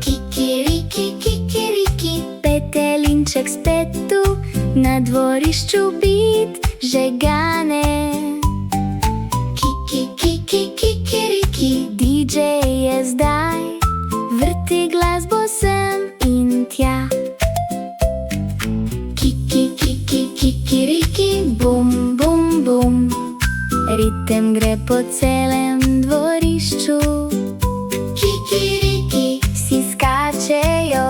Kikiriki, kikiriki, petelinček spet tu, na dvorišču bit žegane. Kikiriki, DJ je zdaj, vrti glasbo sem in tja. Kikiriki, bum, bum, bum, ritem gre po celem dvorišču. Kikiriki si skačejo,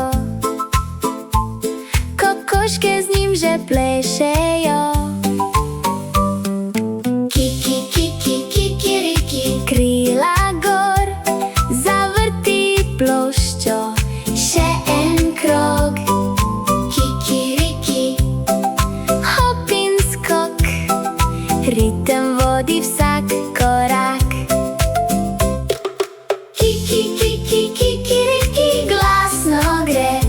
kokoške z njim že plešejo. Kikiriki, krila gor, zavrti ploščo, še en krog. Kikiriki, hop in skok, ritem vodi vsak korak. Kikiriki, glasno gre,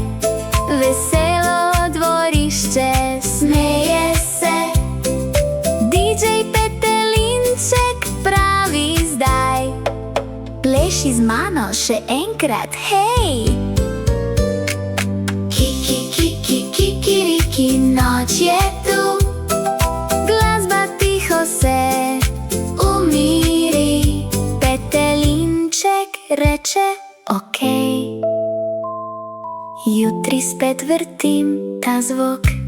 veselo dvorišče, smeje se. DJ Petelinček pravi zdaj, pleši z mano še enkrat, hej! Kikiriki, noč je tu, glasba tiho se umiri. Petelinček reče okej, jutri spet vrtim ta zvok.